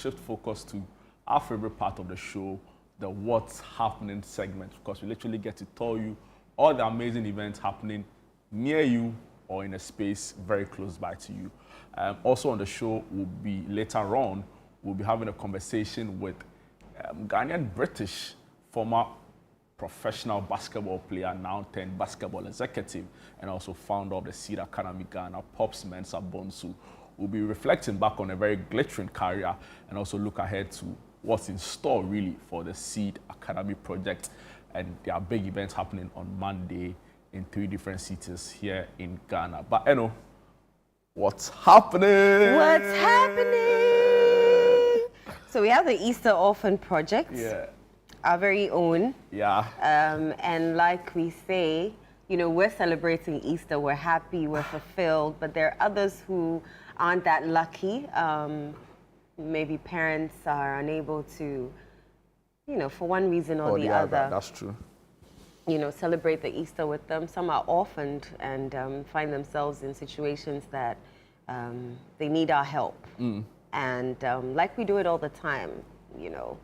shift focus to our favorite part of the show, the What's Happening segment, because we literally get to tell you all the amazing events happening near you or in a space very close by to you. Also on the show, later on, we'll be having a conversation with Ghanaian British former professional basketball player, now turned basketball executive, and also founder of the Seed Academy Ghana, Pops Mensah Bonsu. We'll be reflecting back on a very glittering career and also look ahead to what's in store really for the Seed Academy project. And there are big events happening on Monday in 3 different cities here in Ghana. But what's happening? What's happening? So we have the Easter Orphan project. Yeah. Our very own. Yeah. And like we say, you know, we're celebrating Easter, we're happy, we're fulfilled, but there are others who aren't that lucky. Maybe parents are unable to, you know, for one reason or the other. That's true. You know, celebrate the Easter with them. Some are orphaned and find themselves in situations that they need our help. And like we do it all the time, you know,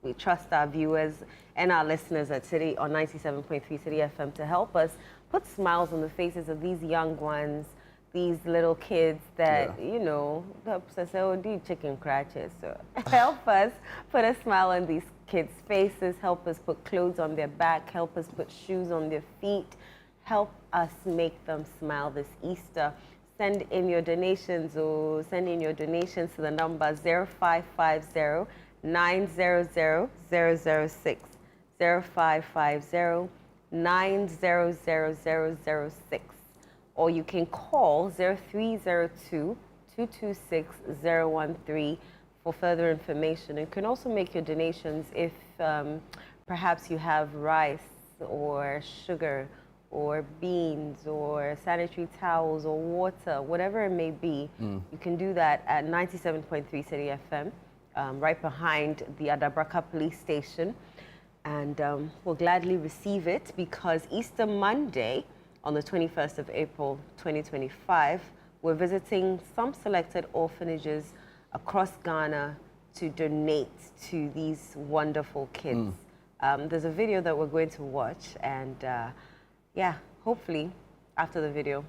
we trust our viewers and our listeners at City on 97.3 City FM to help us put smiles on the faces of these young ones, these little kids that, you know, helps us say, oh, do chicken scratches. So help us put a smile on these kids' faces, help us put clothes on their back, help us put shoes on their feet, help us make them smile this Easter. Send in your donations to the number 0550 900 006, 0550 900 006, or you can call 0302 226 013 for further information. You can also make your donations if perhaps you have rice or sugar or beans or sanitary towels or water, whatever it may be. You can do that at 97.3 City FM. Right behind the Adabraka police station, and we'll gladly receive it because Easter Monday on the 21st of April 2025, we're visiting some selected orphanages across Ghana to donate to these wonderful kids. There's a video that we're going to watch, and yeah, hopefully after the video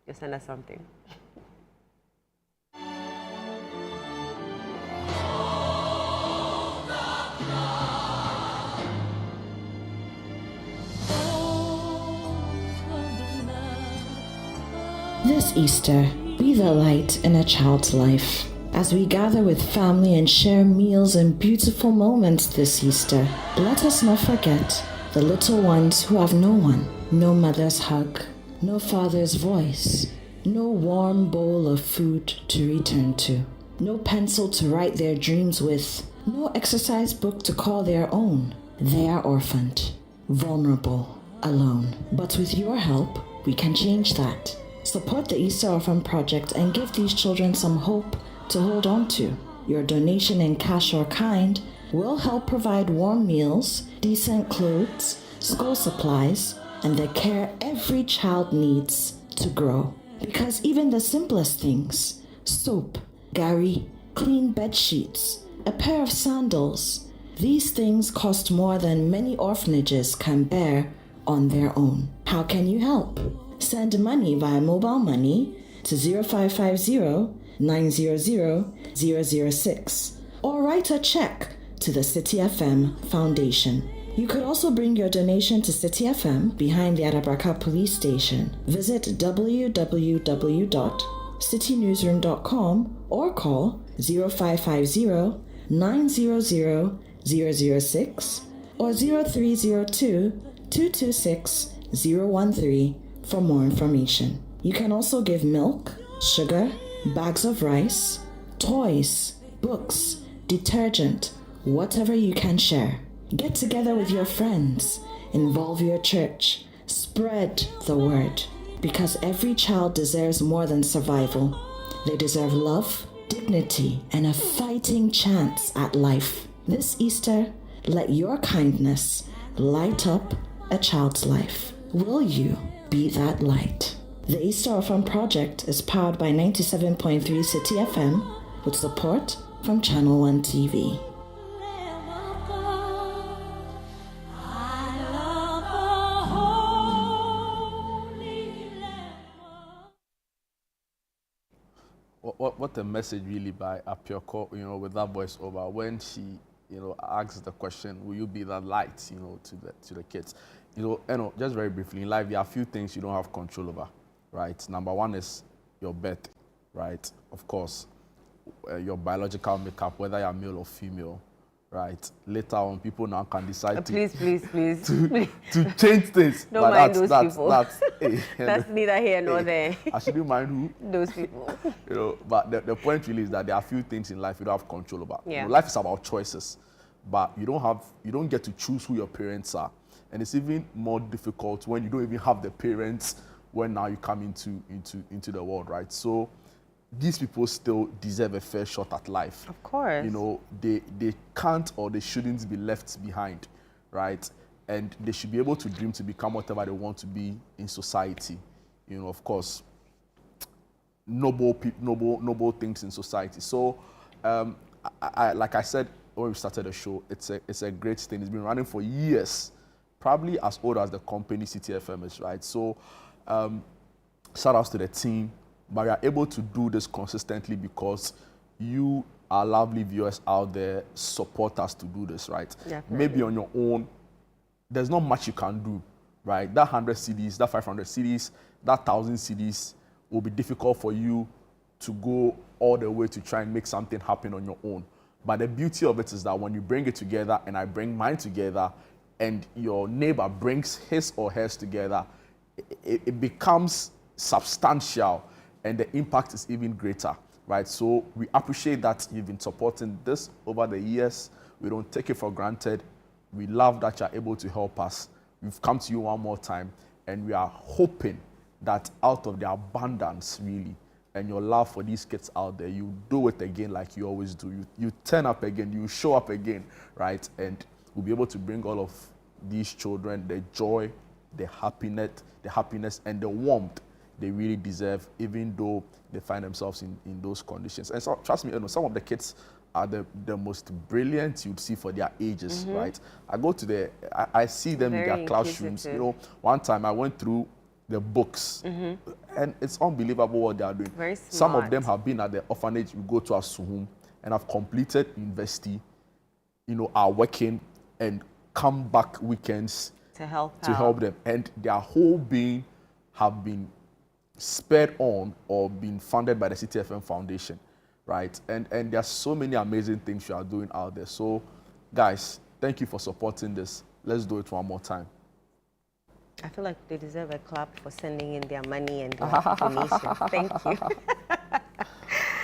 you'll send us something. This Easter, be the light in a child's life. As we gather with family and share meals and beautiful moments this Easter, let us not forget the little ones who have no one, no mother's hug, no father's voice, no warm bowl of food to return to, no pencil to write their dreams with, no exercise book to call their own. They are orphaned, vulnerable, alone. But with your help, we can change that. Support the Easter Orphan Project and give these children some hope to hold on to. Your donation in cash or kind will help provide warm meals, decent clothes, school supplies, and the care every child needs to grow. Because even the simplest things, soap, gari, clean bed sheets, a pair of sandals, these things cost more than many orphanages can bear on their own. How can you help? Send money via mobile money to 0550 900 006 or write a check to the City FM Foundation. You could also bring your donation to City FM behind the Adabraka police station. Visit www.citynewsroom.com or call 0550 900 006 or 0302 226 013 for more information. You can also give milk, sugar, bags of rice, toys, books, detergent, whatever you can share. Get together with your friends, involve your church, spread the word, because every child deserves more than survival. They deserve love, dignity, and a fighting chance at life. This Easter, let your kindness light up a child's life. Will you be that light? The Easter Orphan Project is powered by 97.3 City FM with support from Channel One TV. What a message really by Apioko, with that voice over when she, asks the question, will you be that light, to the kids? Just very briefly, in life, there are a few things you don't have control over, right? Number one is your birth, right? Of course, your biological makeup, whether you're male or female, right? Later on, people now can decide please. to change things. Don't mind those people. That's That's neither here nor there. I shouldn't mind who. Those people. But the point really is that there are a few things in life you don't have control over. Yeah. Life is about choices, but you don't get to choose who your parents are. And it's even more difficult when you don't even have the parents when now you come into the world, right? So these people still deserve a fair shot at life. Of course. They can't or they shouldn't be left behind, right? And they should be able to dream to become whatever they want to be in society. Of course, noble things in society. So, like I said when we started the show, it's a great thing. It's been running for years, probably as old as the company CTFM is, right? So, shout outs to the team. But we are able to do this consistently because you, our lovely viewers out there, support us to do this, right? Definitely. Maybe on your own, there's not much you can do, right? That 100 CDs, that 500 CDs, that 1,000 CDs will be difficult for you to go all the way to try and make something happen on your own. But the beauty of it is that when you bring it together and I bring mine together and your neighbor brings his or hers together, it becomes substantial. And the impact is even greater, right? So we appreciate that you've been supporting this over the years. We don't take it for granted. We love that you're able to help us. We've come to you one more time, and we are hoping that out of the abundance, really, and your love for these kids out there, you do it again like you always do. You turn up again, you show up again, right? And we'll be able to bring all of these children the joy, the happiness, and the warmth they really deserve, even though they find themselves in those conditions. And so, trust me, some of the kids are the most brilliant you'd see for their ages, right? I go to I see them in their classrooms. One time I went through the books, and it's unbelievable what they are doing. Very smart. Some of them have been at the orphanage we go to as Suhum and have completed university, are working and come back weekends to help them. And their whole being have been spurred on or been funded by the CTFM Foundation, right? And there are so many amazing things you are doing out there. So, guys, thank you for supporting this. Let's do it one more time. I feel like they deserve a clap for sending in their money and their information. Thank you.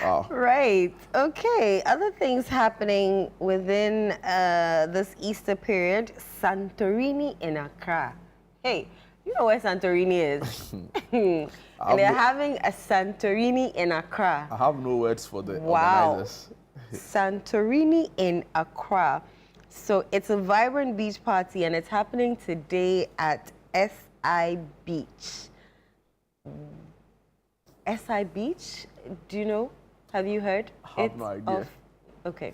Wow. Right. Okay. Other things happening within this Easter period. Santorini in Accra. Hey, you know where Santorini is? And they're having a Santorini in Accra. I have no words for the organizers. Santorini in Accra. So it's a vibrant beach party, and it's happening today at SI Beach. SI Beach? Do you know? Have you heard? I have no idea. Okay.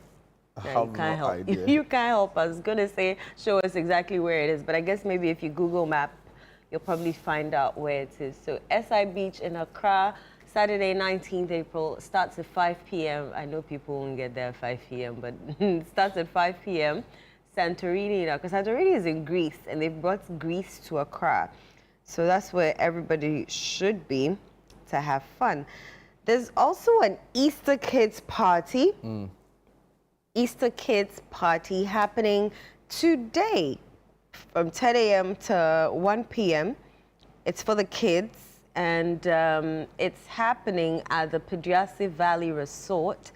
I have no idea. You can't help. I was going to say, show us exactly where it is, but I guess maybe if you Google Map, you'll probably find out where it is. So SI Beach in Accra, Saturday, 19th April, starts at 5 p.m. I know people won't get there at 5 p.m., but it starts at 5 p.m. Santorini, because Santorini is in Greece, and they brought Greece to Accra. So that's where everybody should be to have fun. There's also an Easter Kids party. Easter Kids party happening today from 10 a.m. to 1 p.m. It's for the kids, and it's happening at the Pediassi Valley Resort.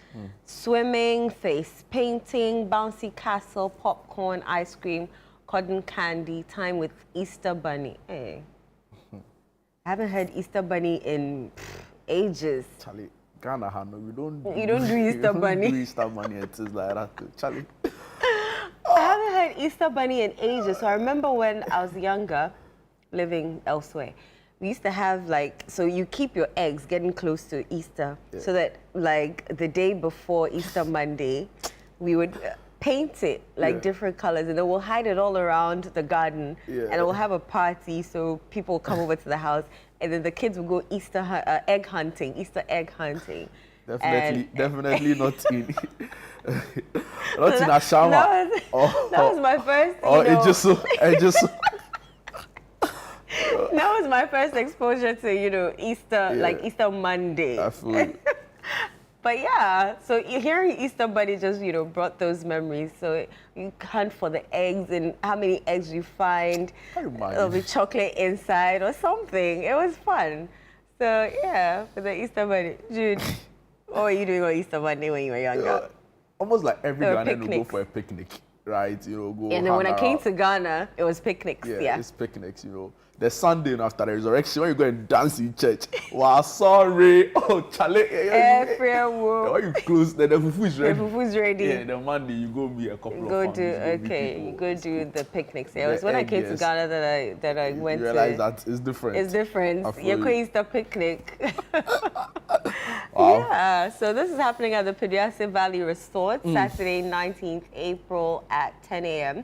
Swimming, face painting, bouncy castle, popcorn, ice cream, cotton candy, time with Easter Bunny. Hey. I haven't heard Easter Bunny in ages. Charlie, Ghana, we don't do, you don't do Easter Bunny. We don't do Easter Bunny. It is like that, Charlie. I haven't heard Easter Bunny in ages. So I remember when I was younger, living elsewhere, we used to have like, so you keep your eggs getting close to Easter, so that like the day before Easter Monday, we would paint it like different colors, and then we'll hide it all around the garden, and we'll have a party, so people will come over to the house, and then the kids will go Easter egg hunting, Easter egg hunting. Definitely not in not in a shower. That was my first. That was my first exposure to Easter, like Easter Monday. Absolutely. But yeah, so hearing Easter Bunny just brought those memories. So you hunt for the eggs, and how many eggs you find, it'll be chocolate inside or something. It was fun. So yeah, for the Easter Bunny, Jude. What were you doing on Easter Monday when you were younger? Almost like every Ghanaian would go for a picnic, right? Go. And then when I came to Ghana, it was picnics. Yeah, it's picnics. The Sunday after the resurrection, when you go and dance in church. Wow, sorry. Oh, Charlie. When you close, then the fufu is ready. The fufu is ready. Yeah, the Monday you go meet a couple of families. You go do the picnics. Yeah, it was when I came to Ghana that I went to. You realize that it's different. It's different. You're Easter picnic. Wow. Yeah, so this is happening at the Pediasi Valley Resort, Saturday, 19th April at 10 a.m.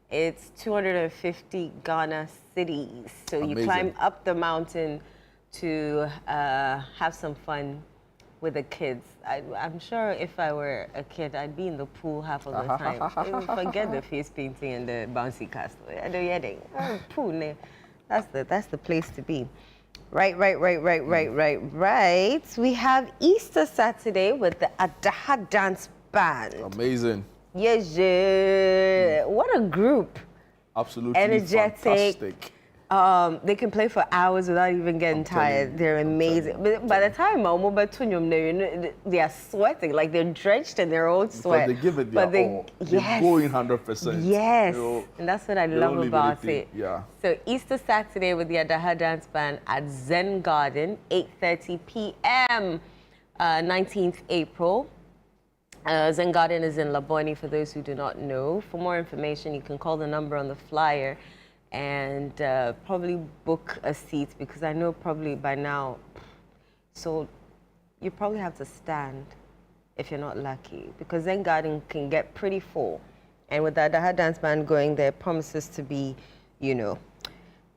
It's 250 Ghana cities. So Amazing. You climb up the mountain to have some fun with the kids. I'm sure if I were a kid, I'd be in the pool half of the time. Forget the face painting and the bouncy castle. Pool, that's the place to be. Right. We have Easter Saturday with the Adaha Dance Band. Amazing. Yes, what a group. Absolutely energetic. Fantastic. They can play for hours without even getting tired. They're amazing. But by the time they are sweating, like they're drenched in their own sweat. But they give it their all. They're going 100%. Yes, and that's what I love about it. Yeah. So Easter Saturday with the Adaha Dance Band at Zen Garden, 8:30 p.m., 19th April. Zen Garden is in Laboni, for those who do not know. For more information, you can call the number on the flyer and probably book a seat, because I know probably by now, so you probably have to stand if you're not lucky, because Zen Garden can get pretty full. And with the Adaha Dance Band going there, promises to be, a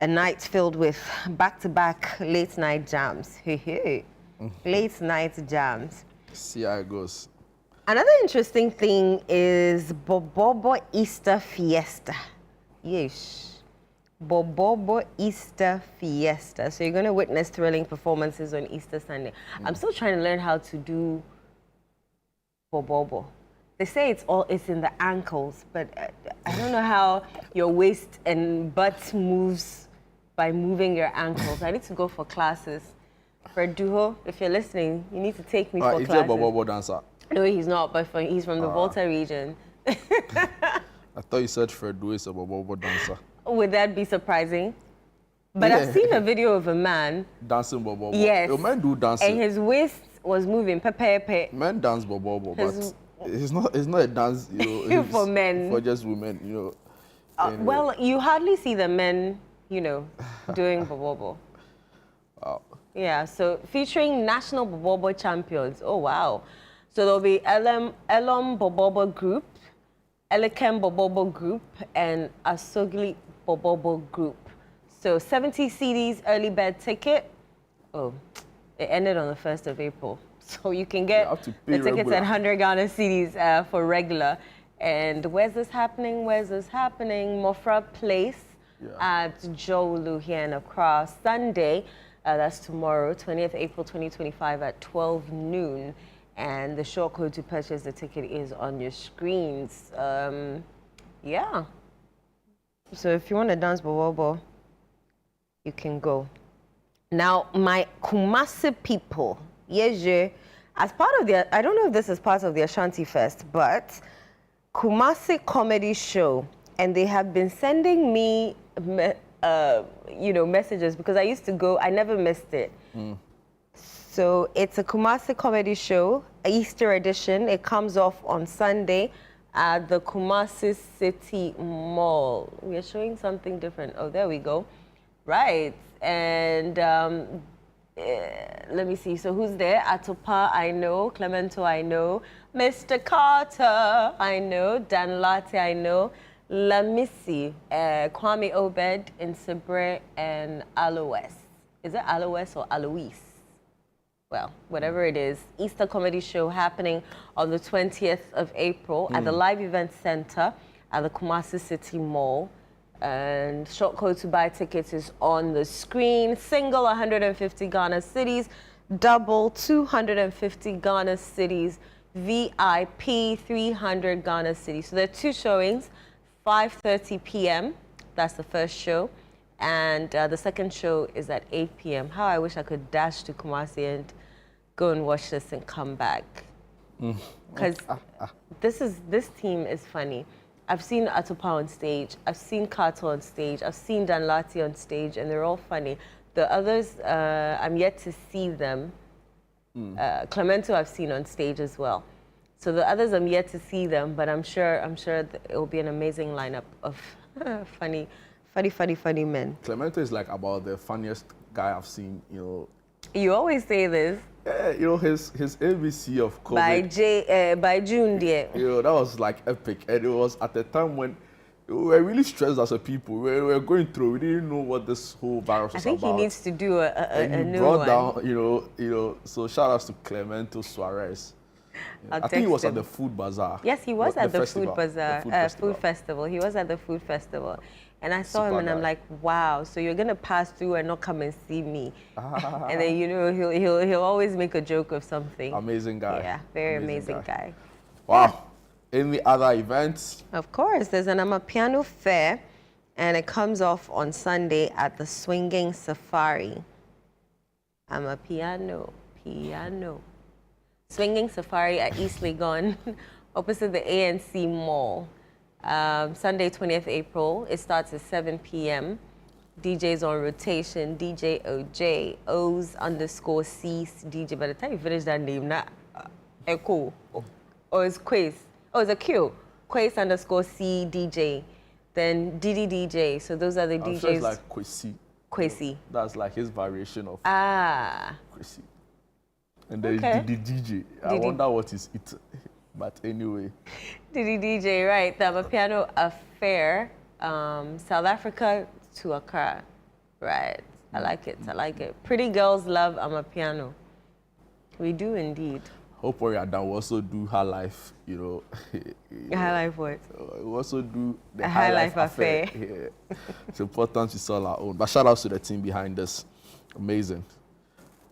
night filled with back-to-back late-night jams. Late-night jams. See how it goes. Another interesting thing is Bobobo Easter Fiesta. Yes. Bobobo Easter Fiesta. So you're going to witness thrilling performances on Easter Sunday. I'm still trying to learn how to do Bobobo. They say it's in the ankles, but I don't know how your waist and butt moves by moving your ankles. I need to go for classes. Fred Duho, if you're listening, you need to take me for classes. Is he a Bobobo dancer? No, he's not, but he's from the Volta region. I thought you said Fred Duho is a Bobobo dancer. Would that be surprising? But I've seen a video of a man dancing Bobobo. Yes. Men do dancing. And his waist was moving. Men dance Bobobo, but it's not a dance, for men. For just women, Anyway. Well, you hardly see the men, doing Bobobo. Wow. Yeah, so featuring national Bobobo champions. Oh, wow. So there'll be Elom Bobobo Group, Elekem Bobobo Group, and Asogli Bobobo Group. So 70 CDs early bird ticket. Oh, it ended on the 1st of April. So you can get the tickets at 100 Ghana CDs for regular. And where's this happening? Mofra Place at Jolu here in Accra. Sunday, that's tomorrow, 20th April 2025 at 12 noon. And the short code to purchase the ticket is on your screens. Yeah. So if you want to dance Bobobo, you can go. Now, my Kumasi people, as part of I don't know if this is part of the Ashanti Fest, but Kumasi comedy show, and they have been sending me, messages, because I used to go, I never missed it. So it's a Kumasi comedy show, Easter edition. It comes off on Sunday at the Kumasi City Mall. We are showing something different. Oh, there we go. Right. And let me see. So who's there? Atopa, I know. Clemento, I know. Mr. Carter, I know. Dan Latte, I know. Let me see. Kwame Obed, Insabre, and Aloes. Is it Aloes or Alois? Well, whatever it is. Easter comedy show happening on the 20th of April at the Live Event Center at the Kumasi City Mall. And short code to buy tickets is on the screen. Single 150 Ghana cedis, double 250 Ghana cedis, VIP 300 Ghana cedis. So there are two showings, 5:30 p.m. That's the first show, and the second show is at 8 p.m. How I wish I could dash to Kumasi and go and watch this and come back, because this team is funny. I've seen Atopa on stage, I've seen Kato on stage, I've seen Danlati on stage, and they're all funny. The others, I'm yet to see them. Clemento I've seen on stage as well. So the others, I'm yet to see them, but I'm sure it will be an amazing lineup of funny men. Clemento is like about the funniest guy I've seen, you know. You always say this. Yeah, you know, his ABC of COVID. By June, dear. You know, that was like epic. And it was at the time when we were really stressed as a people. We were going through, we didn't know what this whole virus was about. I think he needs to do a new brought one. down, you know, so shout outs to Clemento Suarez. I think he was at the food bazaar. Yes, he was at the festival, food bazaar, food festival. He was at the food festival. And I saw him Super and I'm guy. like, wow, so you're going to pass through and not come and see me. And then, you know, he'll always make a joke of something. Amazing guy. Yeah, very amazing guy. Wow. Any other events? Of course, there's an Amapiano fair, and it comes off on Sunday at the Swinging Safari. Amapiano, piano. Swinging Safari at East Legon, opposite the ANC Mall. Sunday, 20th April. It starts at 7 p.m. DJs on rotation, DJ OJ, O's_C DJ. By the time you finish that name, not Echo. Or it's Quiz. Oh, it's a Q. Quiz_C DJ. Then Didi DJ. So those are the DJs. Sure it's like Kwesi. Kwesi. That's like his variation of Kwesi. And there is Didi DJ. I wonder what is it. But anyway. Didi DJ, right. The Amapiano affair. South Africa to Accra. Right. I like it. Pretty girls love Amapiano. We do indeed. Hope when we are done, we also do High Life, you know. High Life what? We also do the High Life affair. Yeah. It's important to solve our own. But shout out to the team behind this. Amazing.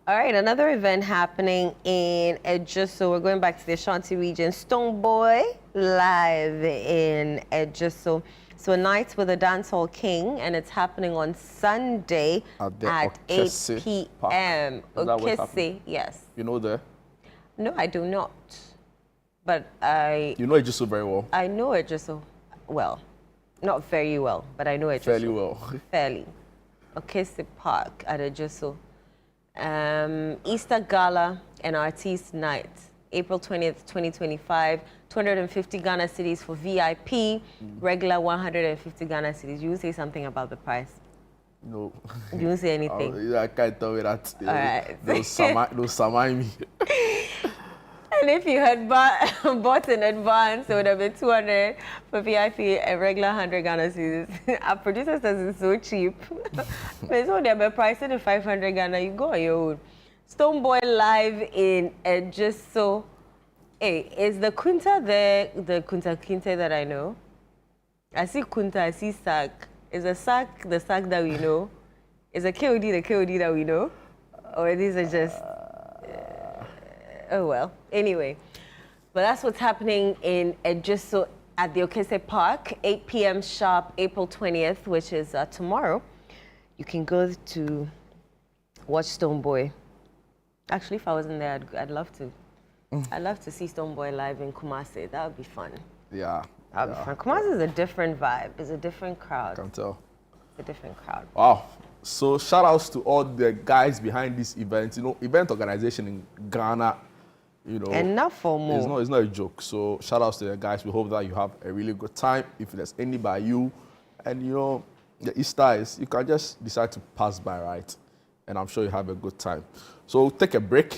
All right, another event happening in Ejiso. We're going back to the Ashanti region. Stoneboy live in Ejiso. So a night with the dancehall king, and it's happening on Sunday at 8 p.m. Okese, yes. You know there? No, I do not. But You know Ejiso very well? I know Ejiso well. Not very well, but I know Ejiso. Fairly well. Fairly. Okese Park at Ejiso. Easter Gala and Artiste Night, April 20th, 2025. 250 Ghana cedis for VIP, regular 150 Ghana cedis. You will say something about the price? No. You won't say anything? I can't tell you that. All right. They'll summon me. And if you had bought in advance, it would have been 200 for VIP and regular 100 Ghana cedis. Our producer says it's so cheap. But it's only about pricing at 500 Ghana. You go on your own. Stoneboy live in Ejiso. Hey, is the Kunta there, the Kunta Kinte that I know? I see Kunta, I see Sack. Is the Sack that we know? Is the KOD the KOD that we know? Or these are just... oh, well. Anyway, but that's what's happening in Ejiso at the Okese Park, 8 p.m. sharp, April 20th, which is tomorrow. You can go to watch Stoneboy. Actually, if I wasn't there, I'd love to. I'd love to see Stoneboy live in Kumasi. That would be fun. Yeah. That would be fun. Kumasi is a different vibe. It's a different crowd. I can tell. It's a different crowd. Wow. So shout outs to all the guys behind this event. You know, event organization in Ghana, you know. Enough for more. It's not a joke. So shout outs to the guys. We hope that you have a really good time. If there's any by you, and you know, the Easter is you can just decide to pass by, right? And I'm sure you have a good time. So take a break.